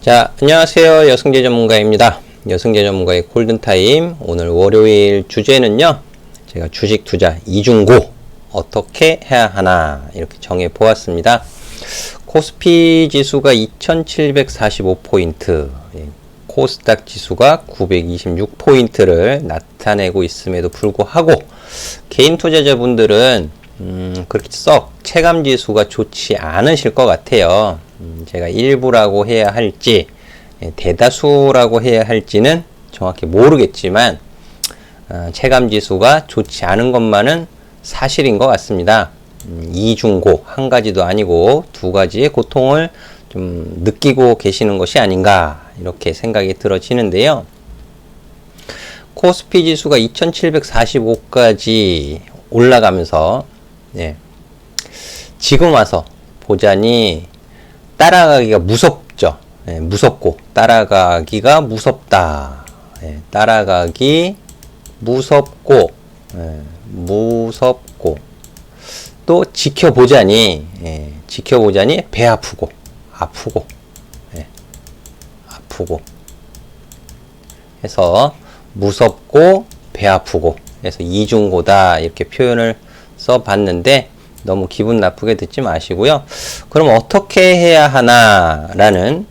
자, 안녕하세요. 여승재 전문가입니다. 여승재 전문가의 골든타임. 오늘 월요일 주제는요, 제가 주식 투자 이중고 어떻게 해야 하나 이렇게 정해 보았습니다. 코스피 지수가 2745포인트, 코스닥 지수가 926포인트를 나타내고 있음에도 불구하고 개인 투자자분들은 그렇게 썩 체감 지수가 좋지 않으실 것 같아요. 제가 일부라고 해야 할지 대다수라고 해야 할지는 정확히 모르겠지만 체감 지수가 좋지 않은 것만은 사실인 것 같습니다. 이중고, 한 가지도 아니고 두 가지의 고통을 좀 느끼고 계시는 것이 아닌가 이렇게 생각이 들어지는데요. 코스피 지수가 2745까지 올라가면서 지금 와서 보자니 따라가기가 무섭죠. 무섭고 따라가기가 무섭다. 따라가기 무섭고 무섭고 또 지켜보자니 배 아프고 아프고 해서 무섭고 배 아프고 해서 이중고다 이렇게 표현을 써봤는데 너무 기분 나쁘게 듣지 마시고요. 그럼 어떻게 해야 하나라는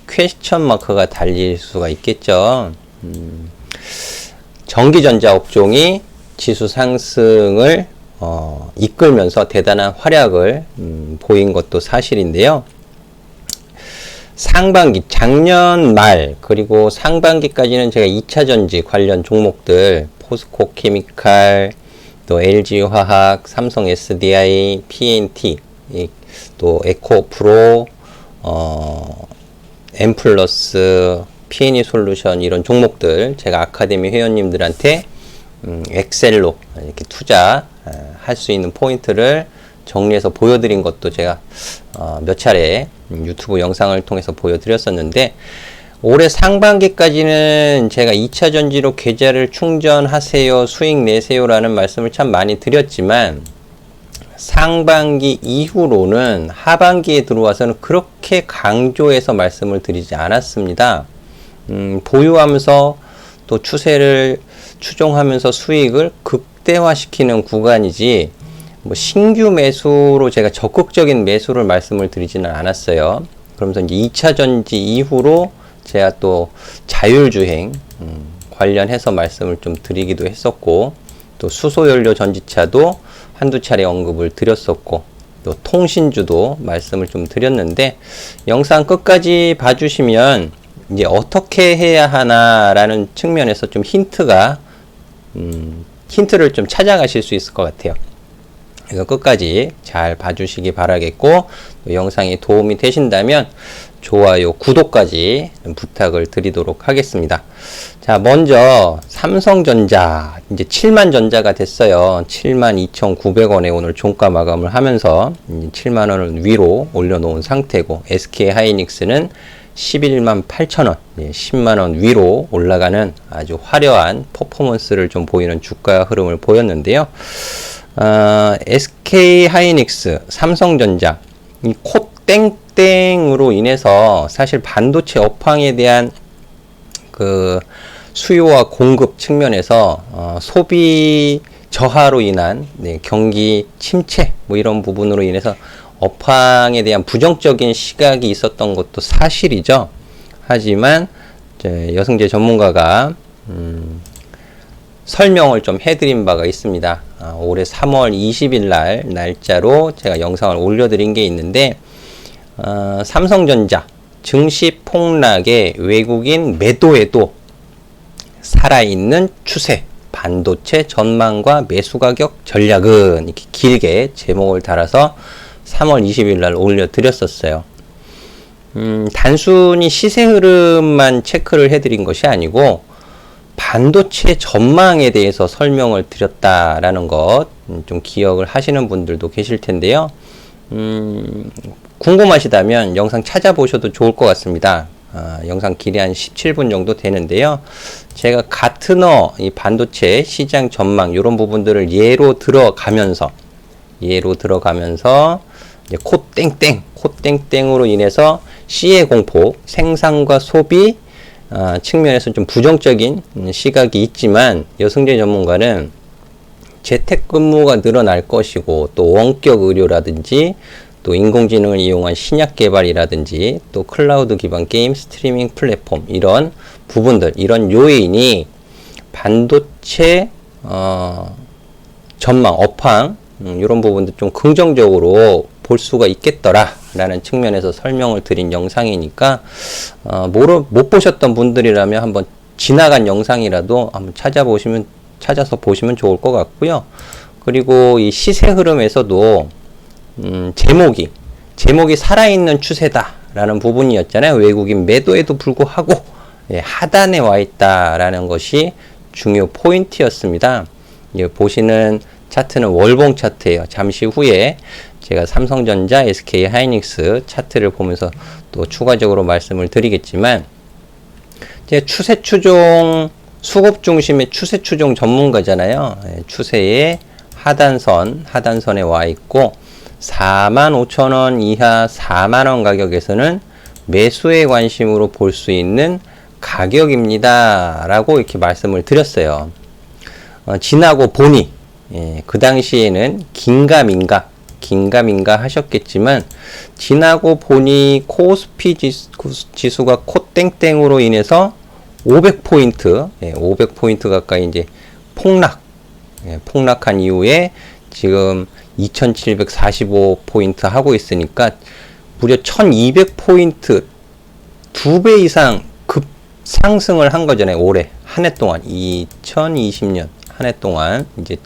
퀘스천 마크가 달릴 수가 있겠죠. 전기전자 업종이 지수 상승을 이끌면서 대단한 활약을 보인 것도 사실인데요. 상반기, 작년 말 그리고 상반기까지는 제가 2차전지 관련 종목들 포스코 케미칼, 또 LG화학, 삼성 SDI, PNT, 또 에코프로, 엠플러스, PNE 솔루션 이런 종목들 제가 아카데미 회원님들한테 엑셀로 이렇게 투자할 수 있는 포인트를 정리해서 보여드린 것도 제가 몇 차례 유튜브 영상을 통해서 보여드렸었는데 올해 상반기까지는 제가 2차 전지로 계좌를 충전하세요, 수익 내세요 라는 말씀을 참 많이 드렸지만 상반기 이후로는 하반기에 들어와서는 그렇게 강조해서 말씀을 드리지 않았습니다. 보유하면서 또 추세를 추종하면서 수익을 극대화시키는 구간이지 뭐 신규 매수로 제가 적극적인 매수를 말씀을 드리지는 않았어요. 그러면서 이제 2차 전지 이후로 제가 또 자율주행 관련해서 말씀을 좀 드리기도 했었고 또 수소연료 전지차도 한두 차례 언급을 드렸었고 또 통신주도 말씀을 좀 드렸는데 영상 끝까지 봐주시면 이제 어떻게 해야 하나라는 측면에서 좀 힌트를 좀 찾아가실 수 있을 것 같아요. 그래서 끝까지 잘 봐주시기 바라겠고 또 영상이 도움이 되신다면 좋아요, 구독까지 부탁을 드리도록 하겠습니다. 자, 먼저 삼성전자 이제 7만 전자가 됐어요. 72,900원에 오늘 종가 마감을 하면서 7만 원을 위로 올려놓은 상태고 SK하이닉스는 118,000원, 10만 원 위로 올라가는 아주 화려한 퍼포먼스를 좀 보이는 주가 흐름을 보였는데요. SK하이닉스, 삼성전자 이 땡땡으로 인해서 사실 반도체 업황에 대한 그 수요와 공급 측면에서 소비 저하로 인한 경기 침체 뭐 이런 부분으로 인해서 업황에 대한 부정적인 시각이 있었던 것도 사실이죠. 하지만 여승재 전문가가 설명을 좀 해드린 바가 있습니다. 올해 3월 20일 날 날짜로 제가 영상을 올려드린 게 있는데 삼성전자 증시 폭락의 외국인 매도에도 살아있는 추세, 반도체 전망과 매수 가격 전략은 이렇게 길게 제목을 달아서 3월 20일 날 올려드렸었어요. 단순히 시세 흐름만 체크를 해드린 것이 아니고 반도체 전망에 대해서 설명을 드렸다라는 것 좀 기억을 하시는 분들도 계실 텐데요. 궁금하시다면 영상 찾아보셔도 좋을 것 같습니다. 영상 길이 한 17분 정도 되는데요. 제가 가트너 이 반도체 시장 전망 이런 부분들을 예로 들어가면서 이제 코 땡땡으로 인해서 C의 공포, 생산과 소비 측면에서 좀 부정적인 시각이 있지만 여승재 전문가는 재택근무가 늘어날 것이고 또 원격 의료라든지 또 인공지능을 이용한 신약 개발이라든지 또 클라우드 기반 게임 스트리밍 플랫폼 이런 부분들 이런 요인이 반도체 전망 업황 이런 부분도 좀 긍정적으로 볼 수가 있겠더라 라는 측면에서 설명을 드린 영상이니까 못 보셨던 분들이라면 한번 지나간 영상이라도 한번 찾아서 보시면 좋을 것 같고요. 그리고 이 시세 흐름에서도 제목이 살아있는 추세다 라는 부분이었잖아요. 외국인 매도에도 불구하고 하단에 와 있다라는 것이 중요 포인트였습니다. 보시는 차트는 월봉 차트예요. 잠시 후에 제가 삼성전자, SK 하이닉스 차트를 보면서 또 추가적으로 말씀을 드리겠지만 이제 추세 추종 수급 중심의 추세 추종 전문가잖아요. 추세의 하단선에 와 있고 45,000원 이하 4만원 가격에서는 매수의 관심으로 볼 수 있는 가격입니다 라고 이렇게 말씀을 드렸어요. 지나고 보니 그 당시에는 긴가민가 하셨겠지만 지나고 보니 코스피 지수가 코땡땡으로 인해서 500포인트 500포인트 가까이 이제 폭락한 이후에 지금 2745포인트 하고 있으니까 무려 1200포인트 2배 이상 상승을 한 거잖아요. 올해 한 해 동안 2020년 한 해 동안 이제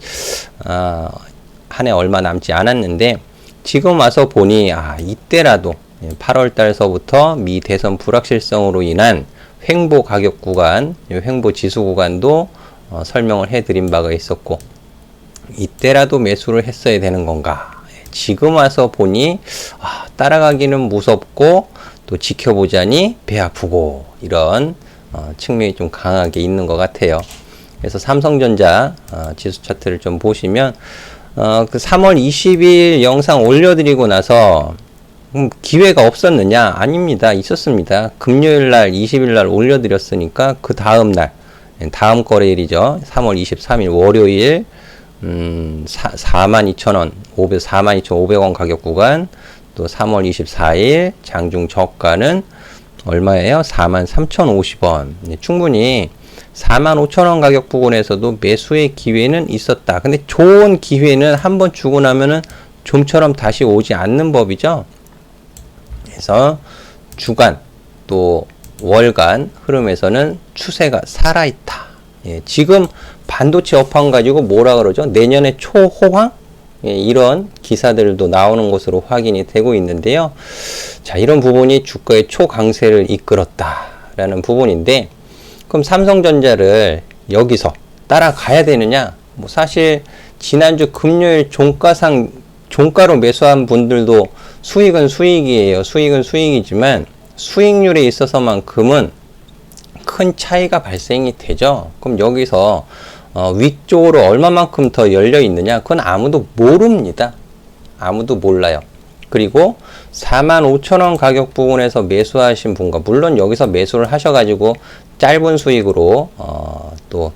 한 해 얼마 남지 않았는데 지금 와서 보니 이때라도 8월 달서부터 미 대선 불확실성으로 인한 횡보 가격 구간, 횡보 지수 구간도 설명을 해드린 바가 있었고 이때라도 매수를 했어야 되는 건가? 지금 와서 보니 따라가기는 무섭고 또 지켜보자니 배 아프고 이런 측면이 좀 강하게 있는 것 같아요. 그래서 삼성전자 지수 차트를 좀 보시면 그 3월 20일 영상 올려드리고 나서 기회가 없었느냐? 아닙니다. 있었습니다. 금요일날 20일날 올려드렸으니까 그 다음날 다음 거래일이죠. 3월 23일 월요일 42,500원 42,500원 가격 구간 또 3월 24일 장중 저가는 얼마예요? 43,050원. 충분히 45,000원 가격 부근에서도 매수의 기회는 있었다. 근데 좋은 기회는 한번 주고 나면은 좀처럼 다시 오지 않는 법이죠. 그래서 주간 또 월간 흐름에서는 추세가 살아있다. 지금 반도체 업황 가지고 뭐라 그러죠? 내년에 초호황? 이런 기사들도 나오는 것으로 확인이 되고 있는데요. 자, 이런 부분이 주가의 초강세를 이끌었다라는 부분인데, 그럼 삼성전자를 여기서 따라가야 되느냐? 사실 지난주 금요일 종가로 매수한 분들도 수익은 수익이에요. 수익은 수익이지만 수익률에 있어서만큼은 큰 차이가 발생이 되죠. 그럼 여기서 위쪽으로 얼마만큼 더 열려 있느냐? 그건 아무도 모릅니다. 아무도 몰라요. 그리고 45,000원 가격 부분에서 매수하신 분과 물론 여기서 매수를 하셔가지고 짧은 수익으로 또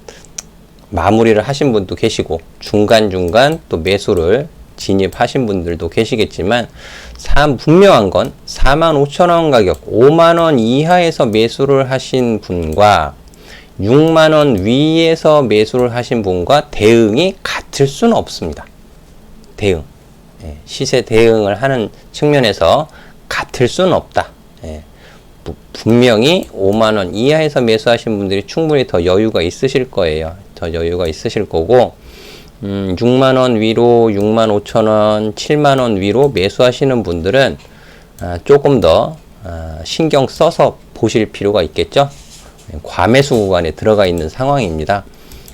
마무리를 하신 분도 계시고 중간중간 또 매수를 진입하신 분들도 계시겠지만 분명한 건 45,000원 가격 5만원 이하에서 매수를 하신 분과 6만원 위에서 매수를 하신 분과 대응이 같을 수는 없습니다. 시세 대응을 하는 측면에서 같을 수는 없다. 분명히 5만원 이하에서 매수하신 분들이 충분히 더 여유가 있으실 거예요. 더 여유가 있으실 거고 6만원 위로 65,000원 7만원 위로 매수하시는 분들은 조금 더 신경 써서 보실 필요가 있겠죠. 과매수 구간에 들어가 있는 상황입니다.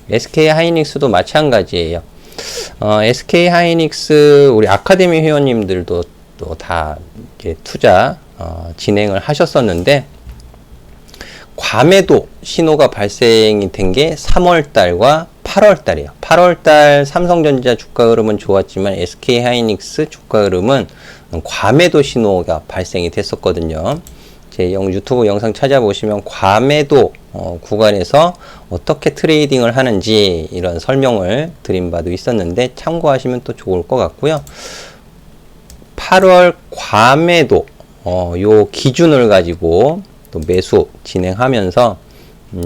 SK 하이닉스도 마찬가지예요. SK 하이닉스 우리 아카데미 회원님들도 또 다 투자 진행을 하셨었는데 과매도 신호가 발생이 된 게 3월달과 8월달이에요. 8월달 삼성전자 주가 흐름은 좋았지만 SK 하이닉스 주가 흐름은 과매도 신호가 발생이 됐었거든요. 제 유튜브 영상 찾아보시면 과매도 구간에서 어떻게 트레이딩을 하는지 이런 설명을 드린 바도 있었는데 참고하시면 또 좋을 것 같고요. 8월 과매도 요 기준을 가지고 또 매수 진행하면서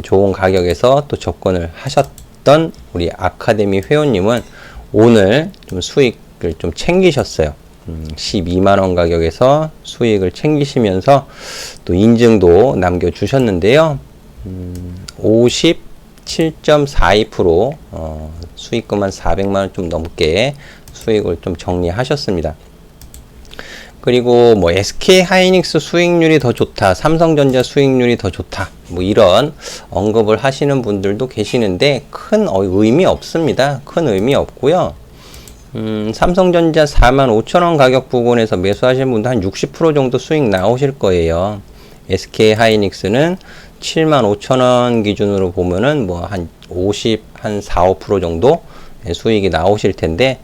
좋은 가격에서 또 접근을 하셨던 우리 아카데미 회원님은 오늘 좀 수익을 좀 챙기셨어요. 12만원 가격에서 수익을 챙기시면서 또 인증도 남겨주셨는데요. 57.42% 수익금한 400만원 좀 넘게 수익을 좀 정리하셨습니다. 그리고 뭐 SK 하이닉스 수익률이 더 좋다, 삼성전자 수익률이 더 좋다, 뭐 이런 언급을 하시는 분들도 계시는데 큰 의미 없습니다. 큰 의미 없고요. 삼성전자 45,000원 가격 부근에서 매수하시는 분도 한 60% 정도 수익 나오실 거예요. SK 하이닉스는 75,000원 기준으로 보면은 뭐 한 4~5% 정도 수익이 나오실 텐데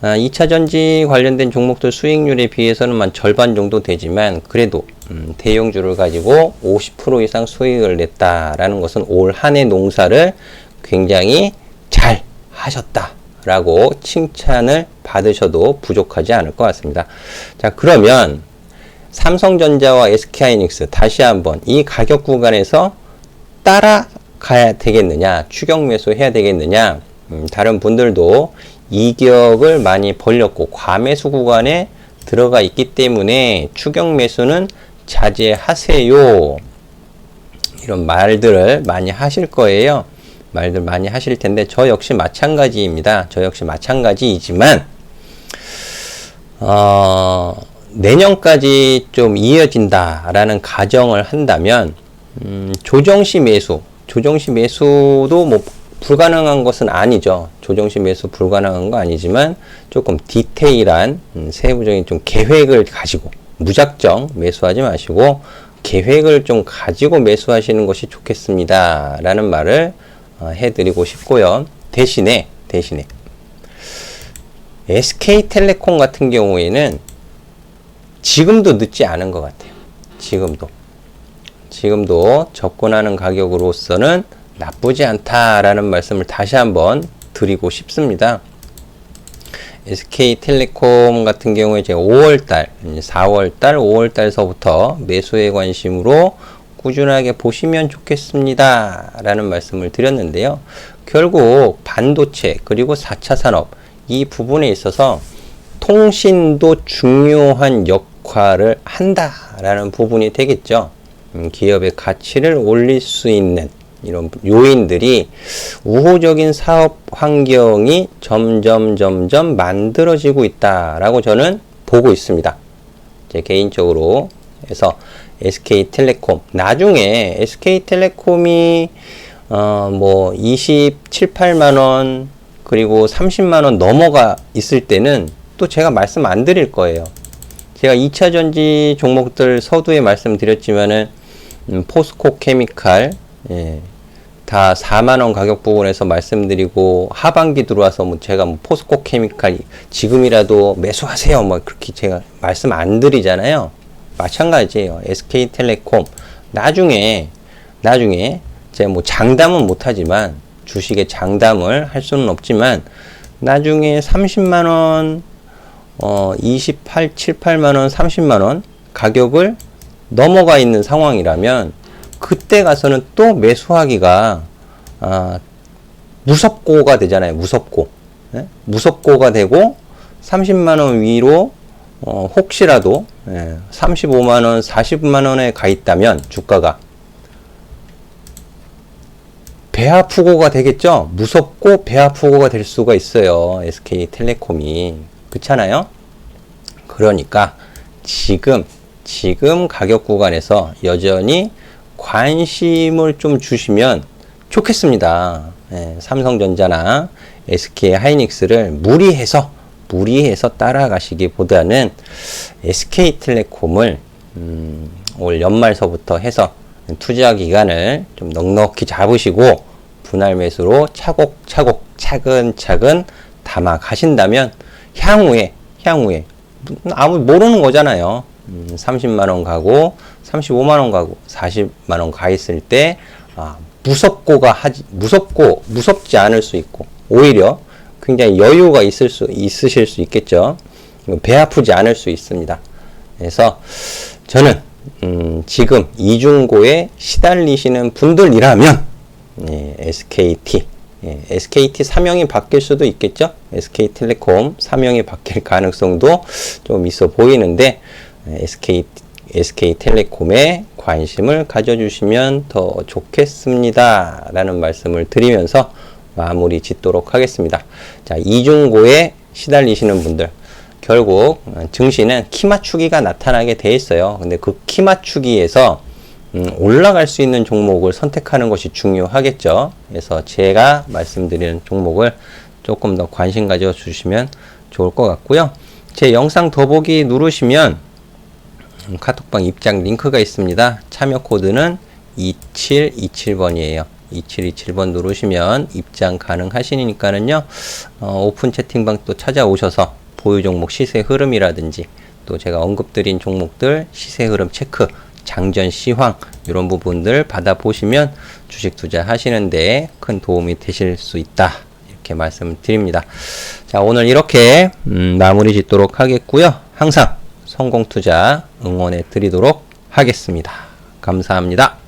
2차 전지 관련된 종목들 수익률에 비해서는 한 절반 정도 되지만 그래도 대형주를 가지고 50% 이상 수익을 냈다라는 것은 올 한 해 농사를 굉장히 잘 하셨다라고 칭찬을 받으셔도 부족하지 않을 것 같습니다. 자, 그러면 삼성전자와 SK하이닉스 다시 한번 이 가격 구간에서 따라가야 되겠느냐, 추격 매수해야 되겠느냐, 다른 분들도 이격을 많이 벌렸고 과매수 구간에 들어가 있기 때문에 추격 매수는 자제하세요. 이런 말들을 많이 하실 거예요. 말들 많이 하실 텐데 저 역시 마찬가지입니다. 저 역시 마찬가지이지만 내년까지 좀 이어진다라는 가정을 한다면 조정시 매수도 뭐 불가능한 것은 아니죠. 조정시 매수 불가능한 거 아니지만 조금 디테일한 세부적인 좀 계획을 가지고 무작정 매수하지 마시고 계획을 좀 가지고 매수하시는 것이 좋겠습니다. 라는 말을 해드리고 싶고요. 대신에 SK텔레콤 같은 경우에는 지금도 늦지 않은 것 같아요. 지금도 접근하는 가격으로서는 나쁘지 않다라는 말씀을 다시 한번 드리고 싶습니다. SK텔레콤 같은 경우에 제가 4월달, 5월달서부터 매수에 관심으로 꾸준하게 보시면 좋겠습니다. 라는 말씀을 드렸는데요. 결국 반도체 그리고 4차 산업 이 부분에 있어서 통신도 중요한 역할을 한다라는 부분이 되겠죠. 기업의 가치를 올릴 수 있는 이런 요인들이 우호적인 사업 환경이 점점 만들어지고 있다라고 저는 보고 있습니다. 제 개인적으로 해서 SK텔레콤 나중에 SK텔레콤이 뭐 27, 8만원 그리고 30만원 넘어가 있을 때는 또 제가 말씀 안 드릴 거예요. 제가 2차 전지 종목들 서두에 말씀드렸지만은 포스코 케미칼 다 4만원 가격 부분에서 말씀드리고 하반기 들어와서 뭐 제가 뭐 포스코 케미칼 지금이라도 매수하세요 뭐 그렇게 제가 말씀 안 드리잖아요. 마찬가지예요. SK텔레콤 나중에 제가 뭐 장담은 못하지만 주식에 장담을 할 수는 없지만 나중에 30만원 28, 7, 8만원 30만원 가격을 넘어가 있는 상황이라면 그때 가서는 또 매수하기가 무섭고가 되잖아요. 무섭고가 되고 30만원 위로 혹시라도 35만원 40만원에 가 있다면 주가가 배 아프고가 되겠죠. 무섭고 배 아프고가 될 수가 있어요. SK텔레콤이 그렇잖아요. 그러니까 지금 가격 구간에서 여전히 관심을 좀 주시면 좋겠습니다. 삼성전자나 SK하이닉스를 무리해서 따라가시기보다는 SK텔레콤을 올 연말서부터 해서 투자 기간을 좀 넉넉히 잡으시고 분할 매수로 차곡차곡 차근차근 담아 가신다면 향후에 아무 모르는 거잖아요. 30만원 가고 35만원 가고 40만원 가 있을 때 무섭지 않을 수 있고 오히려 굉장히 여유가 있으실 수 있겠죠. 배 아프지 않을 수 있습니다. 그래서 저는 지금 이중고에 시달리시는 분들이라면 SKT SKT 사명이 바뀔 수도 있겠죠. SK텔레콤 사명이 바뀔 가능성도 좀 있어 보이는데 SK텔레콤에 관심을 가져주시면 더 좋겠습니다. 라는 말씀을 드리면서 마무리 짓도록 하겠습니다. 자, 이중고에 시달리시는 분들 결국 증시는 키 맞추기가 나타나게 돼 있어요. 근데 그 키 맞추기에서 올라갈 수 있는 종목을 선택하는 것이 중요하겠죠. 그래서 제가 말씀드리는 종목을 조금 더 관심 가져주시면 좋을 것 같고요. 제 영상 더보기 누르시면 카톡방 입장 링크가 있습니다. 참여 코드는 2727번이에요. 2727번 누르시면 입장 가능하시니까는요. 오픈 채팅방 또 찾아오셔서 보유 종목 시세 흐름이라든지 또 제가 언급드린 종목들 시세 흐름 체크, 장전 시황 이런 부분들 받아보시면 주식 투자하시는데 큰 도움이 되실 수 있다. 이렇게 말씀을 드립니다. 자, 오늘 이렇게 마무리 짓도록 하겠고요. 항상 성공 투자 응원해 드리도록 하겠습니다. 감사합니다.